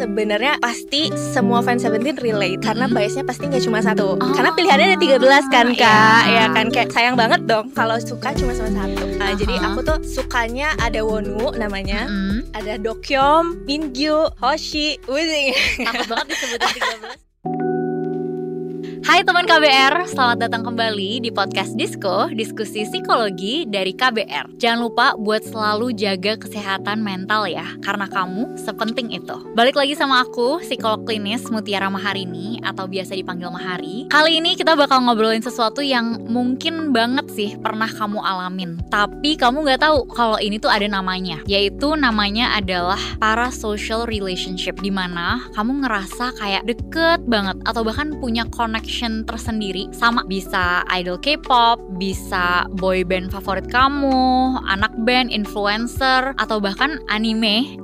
sebenarnya pasti semua fans Seventeen relate karena biasnya pasti nggak cuma satu. Karena pilihannya ada 13 kan Kak, ya kan kayak sayang banget dong kalau suka cuma sama satu. Nah, jadi aku tuh sukanya ada Wonwoo namanya, ada Dokyeom, Mingyu, Hoshi, Wuzing. Takut banget disebutin 13. Hai teman KBR, selamat datang kembali di podcast Disko, diskusi psikologi dari KBR. Jangan lupa buat selalu jaga kesehatan mental ya, karena kamu sepenting itu. Balik lagi sama aku, psikolog klinis Mutiara Maharini atau biasa dipanggil Mahari. Kali ini kita bakal ngobrolin sesuatu yang mungkin banget sih pernah kamu alamin, tapi kamu gak tahu kalau ini tuh ada namanya, yaitu namanya adalah parasocial relationship, dimana kamu ngerasa kayak deket banget atau bahkan punya connection tersendiri sama bisa idol K-pop, bisa boy band favorit kamu, anak band, influencer, atau bahkan anime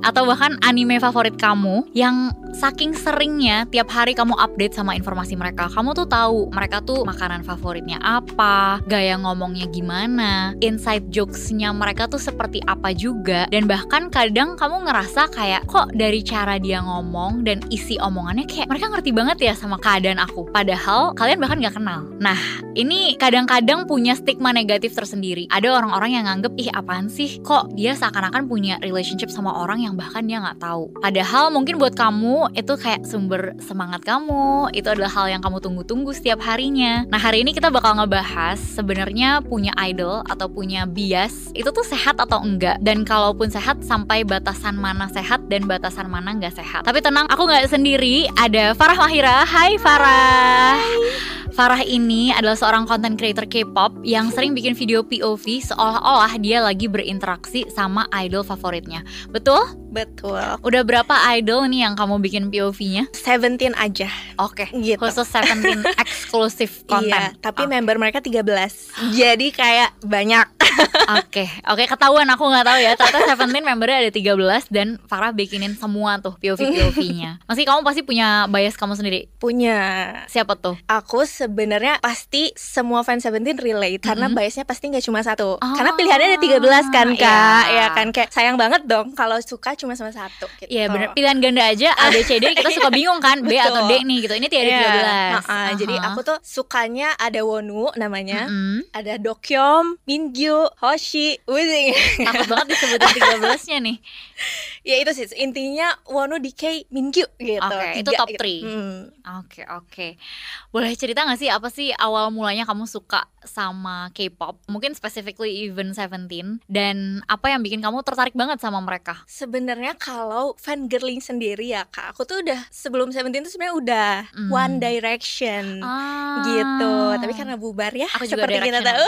favorit kamu yang saking seringnya tiap hari kamu update sama informasi mereka. Kamu tuh tahu mereka tuh makanan favoritnya apa, gaya ngomongnya gimana, inside jokesnya mereka tuh seperti apa juga, dan bahkan kadang kamu ngerasa kayak kok dari cara dia ngomong dan isi omongannya kayak mereka ngerti banget ya sama keadaan aku, padahal kalian bahkan gak kenal. Nah, ini kadang-kadang punya stigma negatif tersendiri. Ada orang-orang yang nganggep, ih apaan sih, kok dia seakan-akan punya relationship sama orang yang bahkan dia gak tahu. Padahal mungkin buat kamu itu kayak sumber semangat kamu, itu adalah hal yang kamu tunggu-tunggu setiap harinya. Nah, hari ini kita bakal ngebahas sebenarnya punya idol atau punya bias itu tuh sehat atau enggak, dan kalaupun sehat sampai batasan mana sehat dan batasan mana gak sehat. Tapi tenang, aku gak sendiri, ada Farah Mahira. Hai Farah. Farah ini adalah seorang content creator K-pop yang sering bikin video POV seolah-olah dia lagi berinteraksi sama idol favoritnya. Betul? Betul. Udah berapa idol nih yang kamu bikin POV-nya? 17 aja. Oke, gitu. Khusus 17 eksklusif konten. Iya, tapi member mereka 13. Jadi kayak banyak. Oke, ketahuan, aku nggak tahu ya. Ternyata 17 membernya ada 13 dan Farah bikinin semua tuh POV-nya. Masih kamu pasti punya bias kamu sendiri? Punya. Siapa tuh? Aku sebenarnya pasti semua fans Seventeen relate karena biasnya pasti nggak cuma satu. Karena pilihannya ada 13 kan Kak, ya kan kayak sayang banget dong kalau suka cuma sama satu gitu. Iya benar, pilihan ganda aja A, B, C, D kita suka bingung kan, B atau D nih gitu. Ini tiada 13. Jadi aku tuh sukanya ada Wonwoo namanya, ada Dokyeom, Mingyu, Hoshi, Wuzing. Takut banget disebutin 13-nya nih. Ya itu sih intinya Wonwoo, DK, Mingyu gitu. Oke, itu top 3. Oke. Boleh cerita gak sih apa sih awal mulanya kamu suka sama K-pop? Mungkin specifically even 17. Dan apa yang bikin kamu tertarik banget sama mereka? Sebenarnya kalau fangirling sendiri ya Kak, aku tuh udah sebelum 17 tuh sebenarnya udah One Direction gitu. Tapi karena bubar ya, aku juga seperti kita tahu.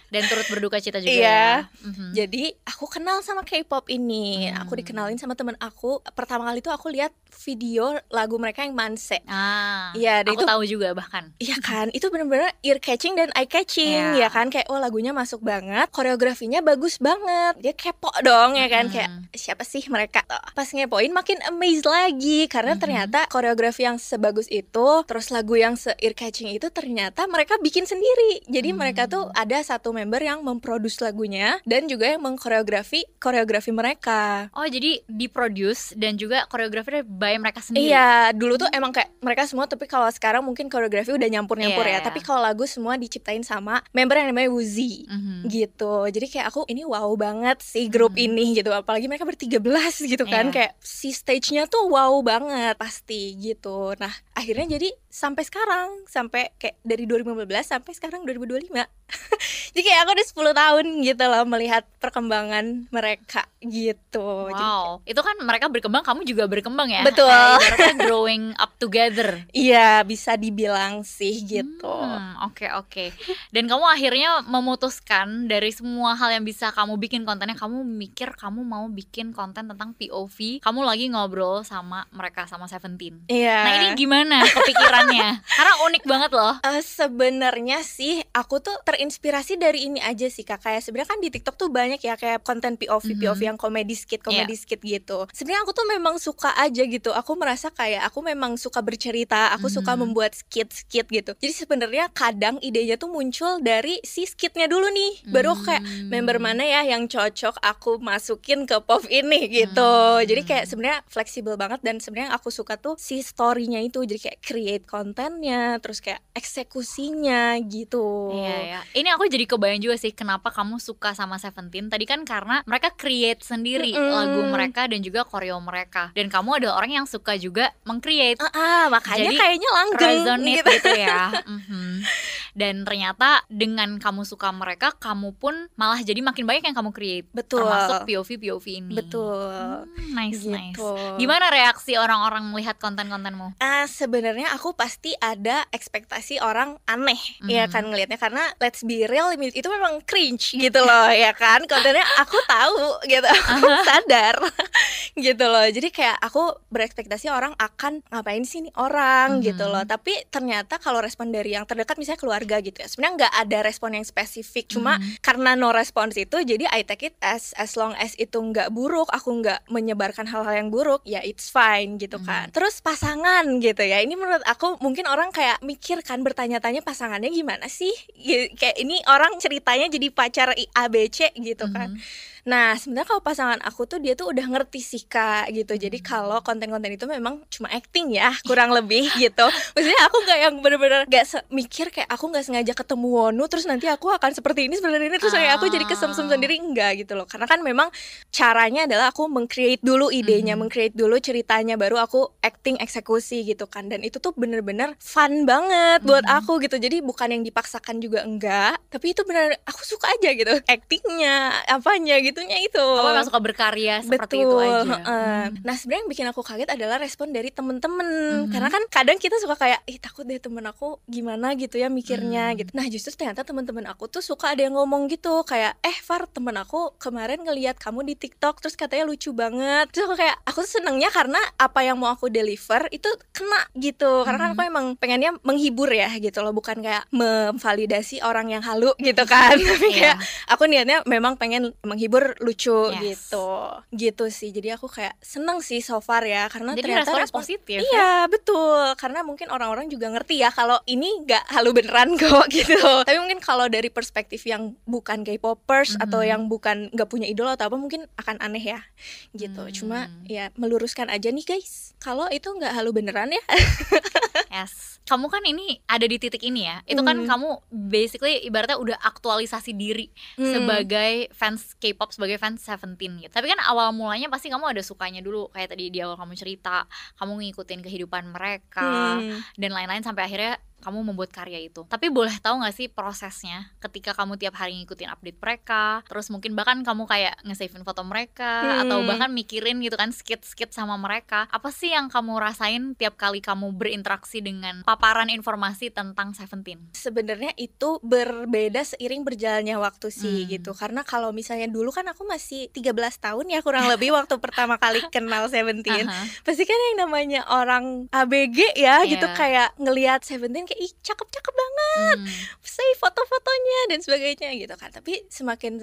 Dan turut berduka cita juga ya. ya. Jadi aku kenal sama K-pop ini. Aku dikenalin sama temen aku. Pertama kali tuh aku lihat video lagu mereka yang Manse. Iya, aku tahu juga bahkan. Iya kan, itu bener-bener ear catching dan eye catching ya kan. Kayak lagunya masuk banget, koreografinya bagus banget. Dia kepo dong ya kan, kayak siapa sih mereka. Pas ngepoin makin amazed lagi karena ternyata koreografi yang sebagus itu, terus lagu yang se-ear catching itu ternyata mereka bikin sendiri. Jadi mereka tuh ada satu member yang memproduce lagunya dan juga yang koreografi mereka. Oh, jadi diproduce dan juga koreografi by mereka sendiri. Iya, dulu tuh emang kayak mereka semua, tapi kalau sekarang mungkin koreografi udah nyampur-nyampur ya. Tapi kalau lagu semua diciptain sama member yang namanya Woozi. Gitu. Jadi kayak aku ini wow banget sih grup ini gitu. Apalagi mereka ber-13 gitu kan. Kayak si stage-nya tuh wow banget pasti gitu. Nah, akhirnya jadi sampai sekarang, sampai kayak dari 2015 sampai sekarang 2025. Jadi kayak aku udah 10 tahun gitu loh melihat perkembangan mereka gitu. Wow, itu kan mereka berkembang, kamu juga berkembang ya. Betul. Mereka growing up together. Iya, bisa dibilang sih gitu. Oke. Dan kamu akhirnya memutuskan dari semua hal yang bisa kamu bikin kontennya, kamu mikir kamu mau bikin konten tentang POV. Kamu lagi ngobrol sama mereka, sama 17. Iya. Nah, ini gimana kepikirannya? Karena unik banget loh. Sebenarnya sih aku tuh terinspirasi dari ini aja sih Kak. Kayak sebenarnya kan di TikTok tuh banyak ya kayak konten POV yang komedi skit gitu. Sebenarnya aku tuh memang suka aja gitu. Aku merasa kayak aku memang suka bercerita, aku suka membuat skit gitu. Jadi sebenarnya kadang idenya tuh muncul dari si skitnya dulu nih. Baru kayak member mana ya yang cocok aku masukin ke POV ini gitu. Jadi kayak sebenarnya fleksibel banget, dan sebenarnya aku suka tuh si story-nya itu. Jadi kayak create kontennya, terus kayak eksekusinya gitu. Iya. Ini aku jadi kebayang juga sih kenapa kamu suka sama Seventeen. Tadi kan karena mereka create sendiri lagu mereka dan juga koreo mereka. Dan kamu adalah orang yang suka juga meng-create. Makanya jadi, kayaknya langgeng resonate gitu ya. Dan ternyata dengan kamu suka mereka, kamu pun malah jadi makin banyak yang kamu create. Betul. Termasuk POV ini. Betul. Nice. Gimana reaksi orang-orang melihat konten-kontenmu? Sebenarnya aku pasti ada ekspektasi orang aneh ya kan ngelihatnya, karena let's be real itu memang cringe gitu loh ya kan, kontennya aku tahu gitu, aku sadar gitu loh. Jadi kayak aku berekspektasi orang akan ngapain sih nih orang gitu loh. Tapi ternyata kalau respon dari yang terdekat misalnya keluarga gitu ya, sebenarnya nggak ada respon yang spesifik, cuma karena no response itu jadi I take it as long as itu nggak buruk, aku nggak menyebarkan hal-hal yang buruk, ya it's fine gitu kan. Terus pasangan gitu ya, ini menurut aku mungkin orang kayak mikir kan, bertanya-tanya pasangannya gimana sih, kayak ini orang ceritanya jadi pacar ABC gitu kan. Nah sebenarnya kalau pasangan aku tuh dia tuh udah ngerti sih Kak gitu. Jadi kalau konten-konten itu memang cuma acting ya kurang lebih gitu. Maksudnya aku gak yang bener-bener gak mikir kayak aku gak sengaja ketemu Wonu terus nanti aku akan seperti ini terus kayak aku jadi kesemsem sendiri, enggak gitu loh. Karena kan memang caranya adalah aku meng-create dulu idenya, meng-create dulu ceritanya, baru aku acting eksekusi gitu kan. Dan itu tuh bener-bener fun banget buat aku gitu. Jadi bukan yang dipaksakan juga enggak, tapi itu bener aku suka aja gitu, actingnya apanya gitunya itu. Kamu memang suka berkarya seperti itu aja. Nah sebenarnya yang bikin aku kaget adalah respon dari temen-temen. Karena kan kadang kita suka kayak takut deh temen aku gimana gitu ya mikirnya gitu. Nah justru ternyata temen-temen aku tuh suka ada yang ngomong gitu kayak Far, temen aku kemarin ngelihat kamu di TikTok terus katanya lucu banget. Terus aku tuh senengnya karena apa yang mau aku deliver itu kena gitu. Karena kan aku emang pengennya menghibur ya gitu loh, bukan kayak memvalidasi orang yang halu gitu kan. Tapi kayak aku niatnya memang pengen menghibur, lucu gitu sih. Jadi aku kayak seneng sih so far ya, karena jadi ternyata respon positif. Iya betul, karena mungkin orang-orang juga ngerti ya kalau ini nggak halu beneran kok gitu. Tapi mungkin kalau dari perspektif yang bukan K-popers atau yang bukan nggak punya idola atau apa, mungkin akan aneh ya gitu. Cuma ya meluruskan aja nih guys, kalau itu nggak halu beneran ya. Yes, kamu kan ini ada di titik ini ya. Itu kan kamu basically ibaratnya udah aktualisasi diri sebagai fans K-pop, sebagai fans Seventeen gitu. Tapi kan awal mulanya pasti kamu ada sukanya dulu, kayak tadi di awal kamu cerita, kamu ngikutin kehidupan mereka dan lain-lain sampai akhirnya kamu membuat karya itu. Tapi boleh tahu gak sih prosesnya ketika kamu tiap hari ngikutin update mereka, terus mungkin bahkan kamu kayak nge-savein foto mereka atau bahkan mikirin gitu kan skit-skit sama mereka. Apa sih yang kamu rasain tiap kali kamu berinteraksi dengan paparan informasi tentang Seventeen? Sebenarnya itu berbeda seiring berjalannya waktu sih gitu. Karena kalau misalnya dulu kan aku masih 13 tahun ya kurang lebih waktu pertama kali kenal Seventeen. Pasti kan yang namanya orang ABG ya gitu, kayak ngelihat Seventeen kayak cakep-cakep banget, save foto-fotonya dan sebagainya gitu kan. Tapi semakin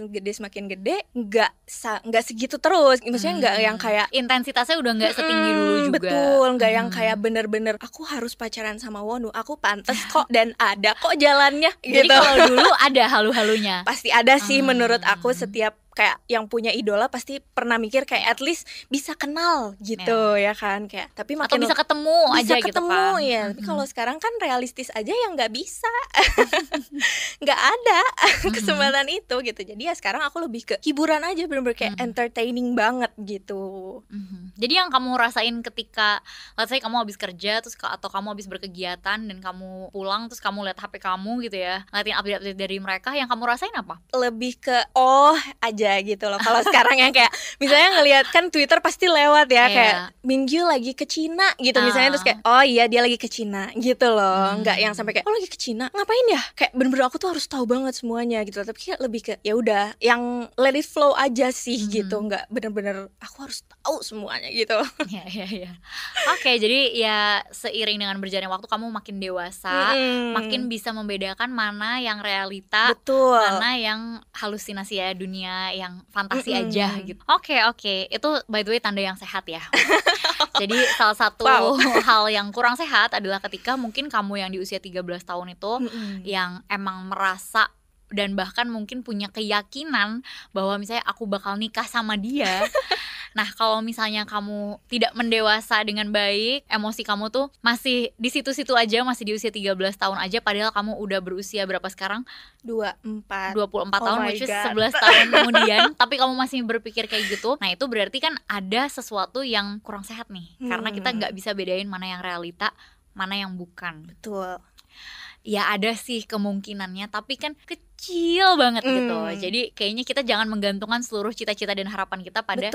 gede nggak segitu terus. Maksudnya nggak yang kayak intensitasnya udah nggak setinggi dulu juga. Betul, nggak yang kayak bener-bener aku harus pacaran sama Wonu, aku pantas kok dan ada kok jalannya gitu. Jadi kalau dulu ada halu-halunya. Pasti ada sih menurut aku. Setiap kayak yang punya idola pasti pernah mikir kayak at least bisa kenal gitu ya kan, kayak tapi makin atau bisa ketemu aja gitu kan ya. Tapi kalau sekarang kan realistis aja yang nggak bisa nggak ada kesempatan itu gitu. Jadi ya sekarang aku lebih ke hiburan aja, bener-bener kayak entertaining banget gitu. Jadi yang kamu rasain ketika let's say kamu habis kerja terus atau kamu habis berkegiatan dan kamu pulang terus kamu lihat HP kamu gitu ya, ngeliatin update-update dari mereka, yang kamu rasain apa? Lebih ke aja gitu loh. Kalau sekarang yang kayak misalnya ngelihat kan Twitter pasti lewat ya, kayak Mingyu lagi ke Cina gitu misalnya, terus kayak oh iya dia lagi ke Cina gitu loh. Nggak yang sampai kayak lagi ke Cina ngapain ya, kayak bener-bener aku tuh harus tahu banget semuanya gitu. Tapi kayak lebih ke ya udah yang let it flow aja sih gitu, nggak bener-bener aku harus tahu semuanya gitu. Iya. Oke, jadi ya seiring dengan berjalannya waktu kamu makin dewasa, makin bisa membedakan mana yang realita, mana yang halusinasi ya, dunia yang fantasi aja gitu. Oke, itu by the way tanda yang sehat ya. Jadi salah satu hal yang kurang sehat adalah ketika mungkin kamu yang di usia 13 tahun itu yang emang merasa dan bahkan mungkin punya keyakinan bahwa misalnya aku bakal nikah sama dia. Nah, kalau misalnya kamu tidak mendewasa dengan baik, emosi kamu tuh masih di situ-situ aja, masih di usia 13 tahun aja, padahal kamu udah berusia berapa sekarang? 24 tahun, which is 11 tahun kemudian, tapi kamu masih berpikir kayak gitu. Nah, itu berarti kan ada sesuatu yang kurang sehat nih, karena kita nggak bisa bedain mana yang realita, mana yang bukan. Betul. Ya ada sih kemungkinannya, tapi kan kecil banget gitu. Jadi kayaknya kita jangan menggantungkan seluruh cita-cita dan harapan kita pada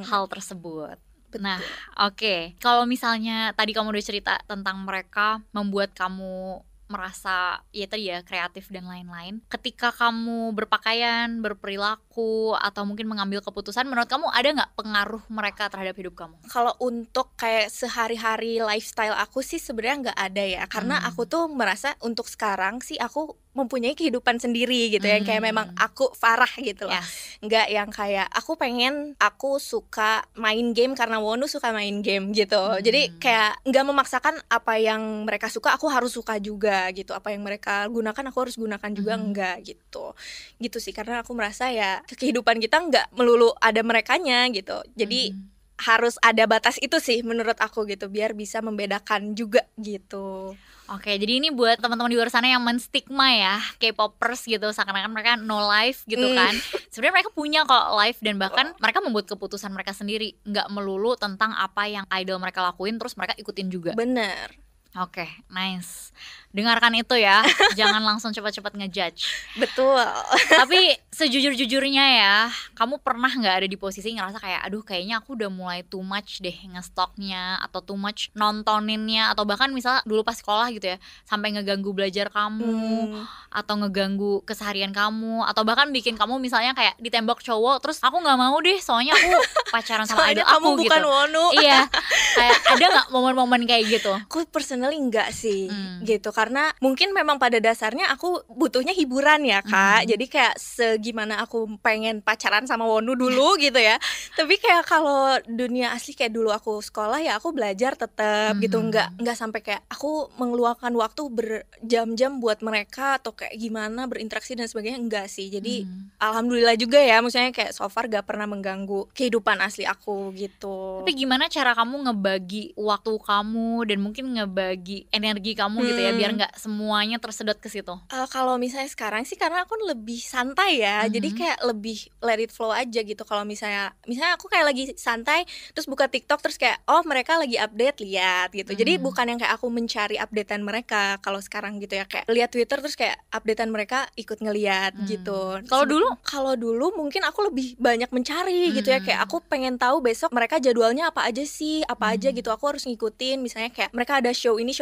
hal tersebut. Betul. Nah, oke. Kalau misalnya tadi kamu udah cerita tentang mereka membuat kamu merasa ya tadi ya kreatif dan lain-lain. Ketika kamu berpakaian, berperilaku, atau mungkin mengambil keputusan, menurut kamu ada nggak pengaruh mereka terhadap hidup kamu? Kalau untuk kayak sehari-hari lifestyle aku sih sebenarnya nggak ada ya, karena aku tuh merasa untuk sekarang sih aku mempunyai kehidupan sendiri gitu yang kayak memang aku Farah gitu loh. Nggak yang kayak aku suka main game karena Wonu suka main game gitu. Jadi kayak nggak memaksakan apa yang mereka suka aku harus suka juga gitu. Apa yang mereka gunakan aku harus gunakan juga, enggak gitu. Gitu sih, karena aku merasa ya kehidupan kita nggak melulu ada merekanya gitu. Jadi harus ada batas itu sih menurut aku gitu, biar bisa membedakan juga gitu. Oke, jadi ini buat teman-teman di luar sana yang menstigma ya K-popers gitu, seakan-akan mereka no life gitu kan. Sebenarnya mereka punya kok life, dan bahkan mereka membuat keputusan mereka sendiri, nggak melulu tentang apa yang idol mereka lakuin terus mereka ikutin juga. Bener. Oke, nice. Dengarkan itu ya, jangan langsung cepat-cepat ngejudge. Betul. Tapi sejujur-jujurnya ya, kamu pernah gak ada di posisi ngerasa kayak aduh kayaknya aku udah mulai too much deh ngestoknya, atau too much nontoninnya, atau bahkan misal dulu pas sekolah gitu ya, sampai ngeganggu belajar kamu, atau ngeganggu keseharian kamu, atau bahkan bikin kamu misalnya kayak ditembak cowok, terus aku gak mau deh soalnya aku pacaran sama idol aku kamu bukan gitu. Wonu. Iya, kayak ada gak momen-momen kayak gitu? Aku personally enggak sih gitu, karena mungkin memang pada dasarnya aku butuhnya hiburan ya Kak. Jadi kayak segimana aku pengen pacaran sama Wonu dulu gitu ya, tapi kayak kalau dunia asli kayak dulu aku sekolah ya aku belajar tetap gitu, enggak sampai kayak aku mengeluarkan waktu berjam-jam buat mereka atau kayak gimana berinteraksi dan sebagainya, enggak sih. Jadi alhamdulillah juga ya, maksudnya kayak so far gak pernah mengganggu kehidupan asli aku gitu. Tapi gimana cara kamu ngebagi waktu kamu dan mungkin ngebagi energi kamu gitu ya, biar nggak semuanya tersedot ke situ? Kalau misalnya sekarang sih karena aku lebih santai ya, jadi kayak lebih let it flow aja gitu. Kalau misalnya aku kayak lagi santai terus buka TikTok terus kayak oh mereka lagi update, lihat gitu. Jadi bukan yang kayak aku mencari updatean mereka kalau sekarang gitu ya, kayak lihat Twitter terus kayak updatean mereka ikut ngeliat gitu. Kalau dulu mungkin aku lebih banyak mencari gitu ya, kayak aku pengen tahu besok mereka jadwalnya apa aja sih, apa aja gitu, aku harus ngikutin. Misalnya kayak mereka ada show ini,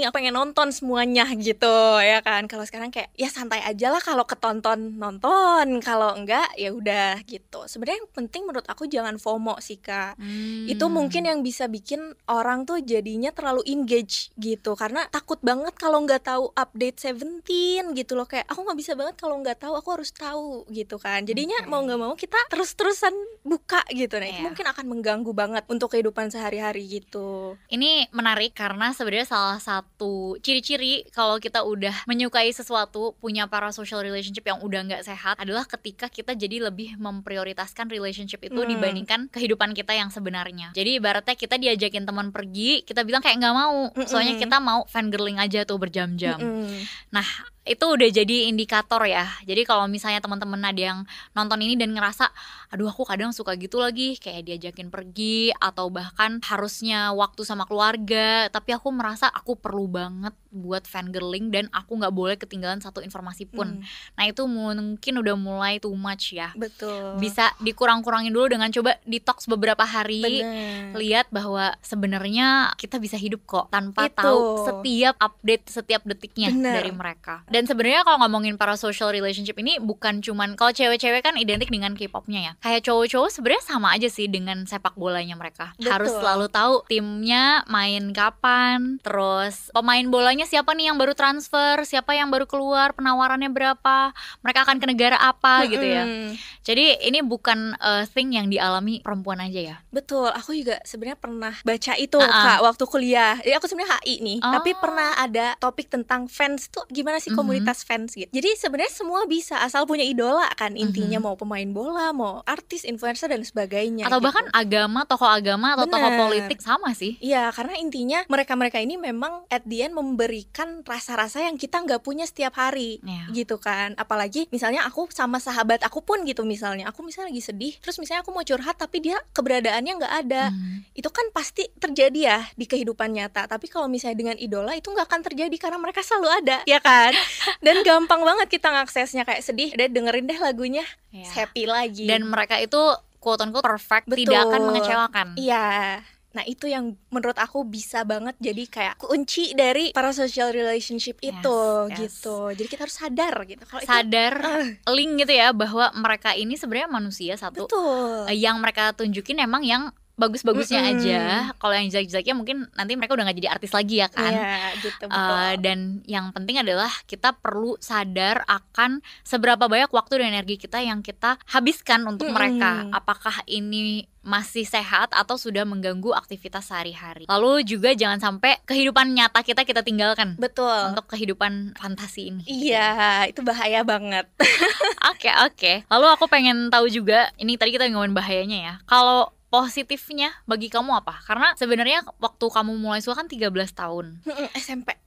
aku pengen nonton semuanya gitu ya kan. Kalau sekarang kayak ya santai aja lah, kalau ketonton nonton, kalau enggak ya udah gitu. Sebenarnya yang penting menurut aku jangan FOMO sih Kak. Itu mungkin yang bisa bikin orang tuh jadinya terlalu engage gitu, karena takut banget kalau nggak tahu update Seventeen gitu loh, kayak aku nggak bisa banget kalau nggak tahu, aku harus tahu gitu kan. Jadinya mau nggak mau kita terus-terusan buka gitu. Nah itu mungkin akan mengganggu banget untuk kehidupan sehari-hari gitu. Ini menarik karena sebenarnya salah satu ciri-ciri kalau kita udah menyukai sesuatu, punya parasocial relationship yang udah nggak sehat, adalah ketika kita jadi lebih memprioritaskan relationship itu dibandingkan kehidupan kita yang sebenarnya. Jadi ibaratnya kita diajakin teman pergi, kita bilang kayak nggak mau, soalnya kita mau fangirling aja tuh berjam-jam. Nah itu udah jadi indikator ya. Jadi kalau misalnya teman-teman ada yang nonton ini dan ngerasa aduh aku kadang suka gitu lagi, kayak diajakin pergi atau bahkan harusnya waktu sama keluarga, tapi aku merasa aku perlu banget buat fangirling dan aku nggak boleh ketinggalan satu informasi pun. Nah itu mungkin udah mulai too much ya. Betul. Bisa dikurang-kurangin dulu dengan coba detox beberapa hari. Lihat bahwa sebenarnya kita bisa hidup kok tanpa tahu setiap update setiap detiknya dari mereka. Dan sebenarnya kalau ngomongin parasocial relationship ini bukan cuman, kalau cewek-cewek kan identik dengan K-popnya ya. Kayak cowok-cowok sebenarnya sama aja sih dengan sepak bolanya mereka. Betul. Harus selalu tahu timnya main kapan, terus pemain bolanya siapa nih yang baru transfer, siapa yang baru keluar, penawarannya berapa, mereka akan ke negara apa gitu ya. Jadi ini bukan thing yang dialami perempuan aja ya. Betul, aku juga sebenarnya pernah baca itu Kak waktu kuliah. Jadi aku sebenarnya HI nih, tapi pernah ada topik tentang fans tuh gimana sih komunitas fans gitu. Jadi sebenarnya semua bisa asal punya idola kan intinya, mau pemain bola, mau artis, influencer dan sebagainya. Atau gitu. bahkan agama, tokoh agama atau tokoh politik sama sih. Iya, karena intinya mereka-mereka ini memang at the end memberikan rasa-rasa yang kita nggak punya setiap hari, gitu kan. Apalagi misalnya aku sama sahabat aku pun gitu, misalnya aku misalnya lagi sedih, terus misalnya aku mau curhat tapi dia keberadaannya nggak ada, itu kan pasti terjadi ya di kehidupan nyata. Tapi kalau misalnya dengan idola itu nggak akan terjadi karena mereka selalu ada, ya kan. Dan gampang banget kita ngaksesnya, kayak sedih, deh dengerin deh lagunya, happy lagi. Dan mereka itu quote unquote perfect, tidak akan mengecewakan. Iya. Nah itu yang menurut aku bisa banget jadi kayak kunci dari parasocial relationship itu, gitu. Jadi kita harus sadar gitu. Kalau sadar link gitu ya, bahwa mereka ini sebenarnya manusia satu. Betul. Yang mereka tunjukin emang yang bagus-bagusnya aja. Kalau yang jelek-jeleknya mungkin nanti mereka udah gak jadi artis lagi ya kan. Gitu, betul. Dan yang penting adalah kita perlu sadar akan seberapa banyak waktu dan energi kita yang kita habiskan untuk mereka. Apakah ini masih sehat atau sudah mengganggu aktivitas sehari-hari. Lalu juga jangan sampai kehidupan nyata kita tinggalkan. Betul. Untuk kehidupan fantasi ini. Iya, itu bahaya banget. Oke. Lalu aku pengen tahu juga, ini tadi kita ngomongin bahayanya ya. Kalau positifnya bagi kamu apa? Karena sebenarnya waktu kamu mulai suka kan 13 tahun. SMP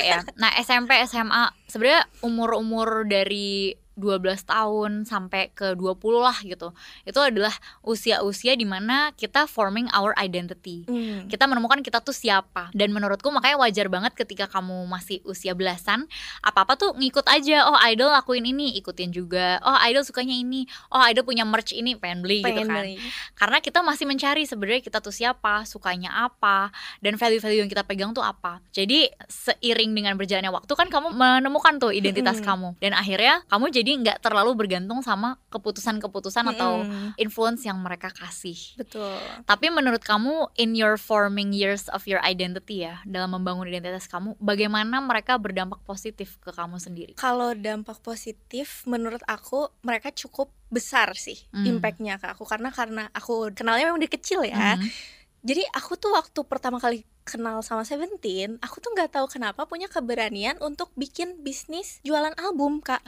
ya. Nah, SMP, SMA sebenarnya umur-umur dari 12 tahun sampai ke 20 lah gitu. Itu adalah usia-usia dimana kita forming our identity. Kita menemukan kita tuh siapa. Dan menurutku makanya wajar banget ketika kamu masih usia belasan, apa-apa tuh ngikut aja. Oh idol lakuin ini, ikutin juga. Oh idol sukanya ini. Oh idol punya merch ini, pengen beli gitu kan. Karena kita masih mencari sebenarnya kita tuh siapa, sukanya apa, dan value-value yang kita pegang tuh apa. Jadi seiring dengan berjalannya waktu kan kamu menemukan tuh identitas kamu. Dan akhirnya kamu jadi nggak terlalu bergantung sama keputusan-keputusan atau influence yang mereka kasih. Betul. Tapi menurut kamu in your forming years of your identity ya, dalam membangun identitas kamu, bagaimana mereka berdampak positif ke kamu sendiri? Kalau dampak positif menurut aku mereka cukup besar sih impactnya ke aku, karena aku kenalnya memang dari kecil ya. Jadi aku tuh waktu pertama kali kenal sama Seventeen, aku tuh nggak tahu kenapa punya keberanian untuk bikin bisnis jualan album, Kak.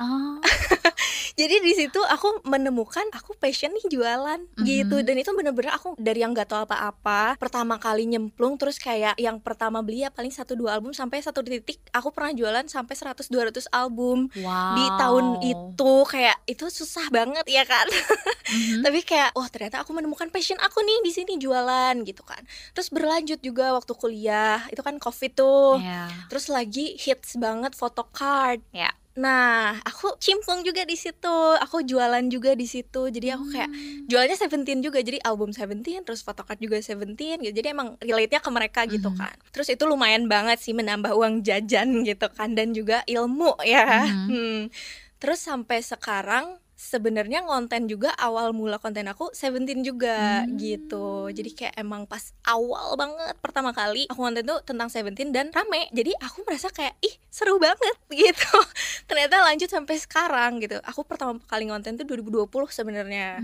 Jadi di situ aku menemukan aku passion nih jualan gitu. Dan itu bener-bener aku dari yang nggak tahu apa-apa, pertama kali nyemplung, terus kayak yang pertama beli ya paling 1-2 album, sampai satu titik aku pernah jualan sampai 100-200 album di tahun itu. Kayak itu susah banget ya kan. Tapi kayak ternyata aku menemukan passion aku nih di sini jualan gitu kan. Terus berlanjut juga waktu kuliah, itu kan COVID tuh. Terus lagi hits banget photocard. Nah, aku cimplung juga di situ. Aku jualan juga di situ. Jadi aku kayak jualnya Seventeen juga. Jadi album Seventeen, terus photocard juga Seventeen gitu. Jadi emang relate-nya ke mereka gitu kan. Terus itu lumayan banget sih menambah uang jajan gitu kan, dan juga ilmu ya. Terus sampai sekarang sebenarnya konten juga, awal mula konten aku Seventeen juga gitu. Jadi kayak emang pas awal banget pertama kali aku konten tuh tentang Seventeen dan rame. Jadi aku merasa kayak seru banget gitu. Ternyata lanjut sampai sekarang gitu. Aku pertama kali konten tuh 2020 sebenarnya.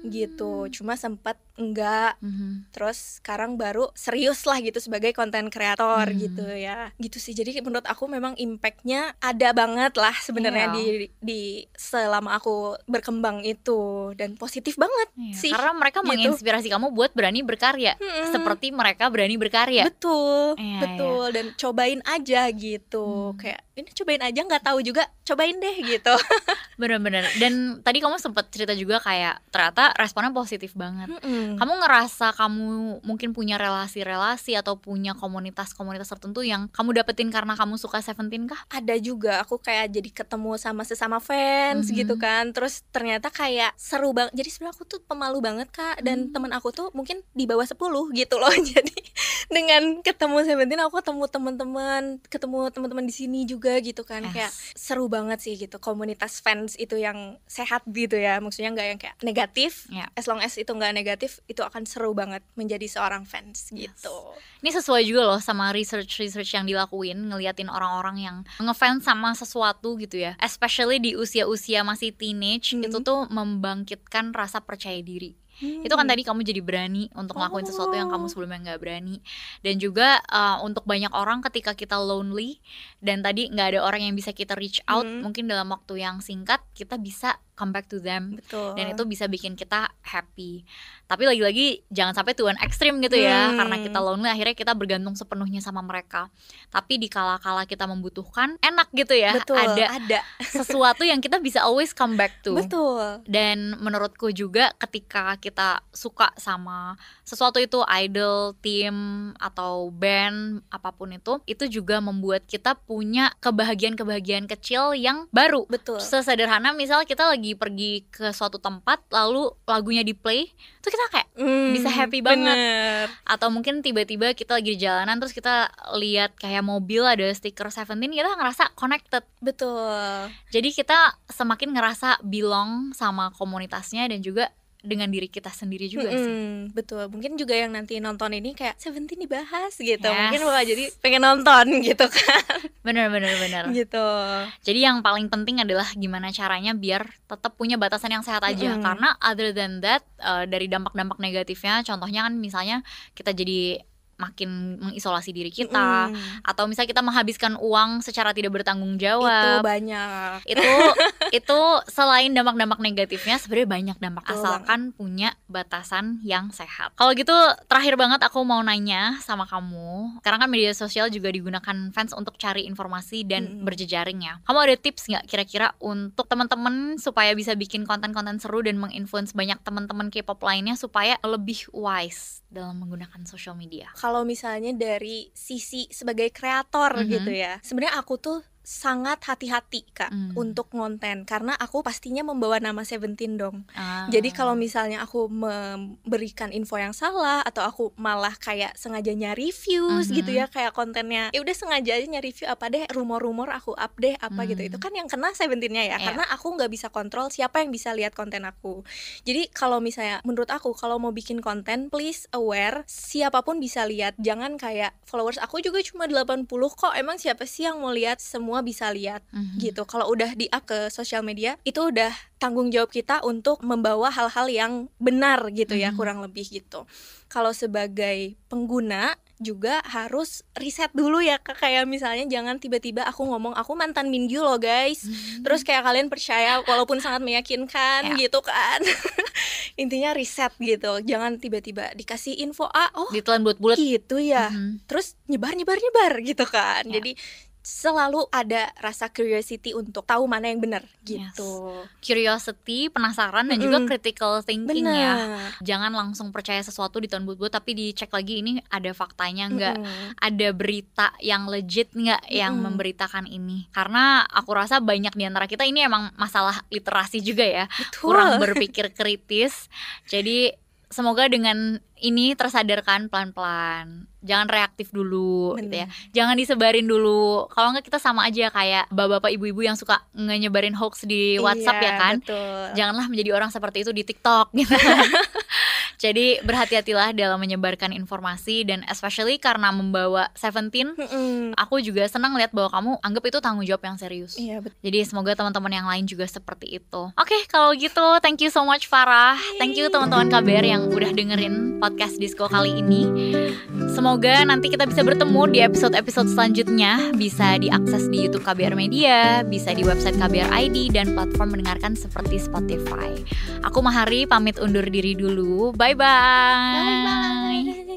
Gitu. Cuma sempat enggak. Terus sekarang baru serius lah gitu sebagai konten kreator gitu ya. Gitu sih. Jadi menurut aku memang impactnya ada banget lah sebenarnya di selama aku berkembang itu, dan positif banget sih. Karena mereka menginspirasi kamu buat berani berkarya, seperti mereka berani berkarya. Betul. Dan cobain aja gitu. Kayak ini cobain aja, nggak tahu juga, cobain deh gitu. Bener-bener. Dan tadi kamu sempat cerita juga kayak ternyata responnya positif banget. Kamu ngerasa kamu mungkin punya relasi-relasi atau punya komunitas-komunitas tertentu yang kamu dapetin karena kamu suka Seventeen kah? Ada juga. Aku kayak jadi ketemu sama sesama fans gitu kan. Terus ternyata kayak seru banget. Jadi sebenarnya aku tuh pemalu banget, Kak. Dan teman aku tuh mungkin di bawah 10 gitu loh. Jadi dengan ketemu Seventeen aku ketemu teman-teman di sini juga gitu kan. Kayak seru banget sih gitu, komunitas fans itu yang sehat gitu ya, maksudnya nggak yang kayak negatif. As long as itu nggak negatif, itu akan seru banget menjadi seorang fans gitu. Ini sesuai juga loh sama research yang dilakuin, ngeliatin orang-orang yang ngefans sama sesuatu gitu ya, especially di usia-usia masih teenage. Itu tuh membangkitkan rasa percaya diri. Itu kan tadi kamu jadi berani untuk ngelakuin sesuatu yang kamu sebelumnya gak berani. Dan juga untuk banyak orang ketika kita lonely dan tadi gak ada orang yang bisa kita reach out, mungkin dalam waktu yang singkat kita bisa come back to them. Betul. Dan itu bisa bikin kita happy. Tapi lagi-lagi jangan sampai to an extreme gitu ya, karena kita lonely akhirnya kita bergantung sepenuhnya sama mereka. Tapi di kala-kala kita membutuhkan, enak gitu ya. Betul, ada sesuatu yang kita bisa always come back to. Betul. Dan menurutku juga ketika kita suka sama sesuatu, itu idol, tim, atau band, apapun itu juga membuat kita punya kebahagiaan-kebahagiaan kecil yang baru. Betul. Sesederhana misal kita lagi pergi ke suatu tempat, lalu lagunya di play, tuh kita kayak bisa happy banget. Bener. Atau mungkin tiba-tiba kita lagi di jalanan, terus kita lihat kayak mobil ada stiker Seventeen, kita ngerasa connected. Betul. Jadi kita semakin ngerasa belong sama komunitasnya dan juga dengan diri kita sendiri juga sih. Betul. Mungkin juga yang nanti nonton ini kayak Seventeen dibahas gitu, mungkin bakal jadi pengen nonton gitu kan. Bener gitu. Jadi yang paling penting adalah gimana caranya biar tetap punya batasan yang sehat aja. Karena other than that, dari dampak-dampak negatifnya, contohnya kan misalnya kita jadi makin mengisolasi diri kita, atau misalnya kita menghabiskan uang secara tidak bertanggung jawab. Itu banyak. Itu selain dampak-dampak negatifnya, sebenarnya banyak dampak. Betul asalkan banget. Punya batasan yang sehat. Kalau gitu terakhir banget aku mau nanya sama kamu. Sekarang kan media sosial juga digunakan fans untuk cari informasi dan berjejaring ya. Kamu ada tips nggak kira-kira untuk teman-teman supaya bisa bikin konten-konten seru dan menginfluence banyak teman-teman K-pop lainnya supaya lebih wise dalam menggunakan social media? Kalau misalnya dari sisi sebagai kreator gitu ya, sebenarnya aku tuh sangat hati-hati Kak untuk ngonten, karena aku pastinya membawa nama Seventeen dong. Jadi kalau misalnya aku memberikan info yang salah, atau aku malah kayak sengajanya reviews gitu ya, kayak kontennya ya udah sengaja aja nge-review apa deh, rumor-rumor aku up deh apa gitu, itu kan yang kena Seventeennya ya, karena aku nggak bisa kontrol siapa yang bisa lihat konten aku. Jadi kalau misalnya menurut aku, kalau mau bikin konten, please aware siapapun bisa lihat, jangan kayak followers aku juga cuma 80 kok, emang siapa sih yang mau lihat, semua bisa lihat gitu. Kalau udah di-up ke sosial media, itu udah tanggung jawab kita untuk membawa hal-hal yang benar gitu ya, kurang lebih gitu. Kalau sebagai pengguna juga harus riset dulu ya Kak, kayak misalnya jangan tiba-tiba aku ngomong aku mantan Mingyu loh guys, terus kayak kalian percaya walaupun sangat meyakinkan gitu kan. Intinya riset gitu, jangan tiba-tiba dikasih info ditelan bulat-bulat gitu ya, terus nyebar gitu kan. Jadi selalu ada rasa curiosity untuk tahu mana yang benar gitu. Curiosity, penasaran, dan juga critical thinking ya. Jangan langsung percaya sesuatu di tahun buat-buat, tapi dicek lagi ini ada faktanya nggak, ada berita yang legit nggak yang memberitakan ini. Karena aku rasa banyak di antara kita ini emang masalah literasi juga ya. Betul. Kurang berpikir kritis. Jadi semoga dengan ini tersadarkan pelan-pelan. Jangan reaktif dulu gitu ya. Jangan disebarin dulu. Kalau enggak kita sama aja kayak bapak-bapak ibu-ibu yang suka nyebarin hoax di WhatsApp ya kan. Betul. Janganlah menjadi orang seperti itu di TikTok gitu. Jadi berhati-hatilah dalam menyebarkan informasi, dan especially karena membawa Seventeen, aku juga senang lihat bahwa kamu anggap itu tanggung jawab yang serius. Iya, betul. Jadi semoga teman-teman yang lain juga seperti itu. Oke, kalau gitu thank you so much Farah. Thank you teman-teman KBR yang udah dengerin podcast Disco kali ini. Semoga nanti kita bisa bertemu di episode-episode selanjutnya. Bisa diakses di YouTube KBR Media, bisa di website KBR ID, dan platform mendengarkan seperti Spotify. Aku Mahari pamit undur diri dulu. Bye-bye. Bye-bye.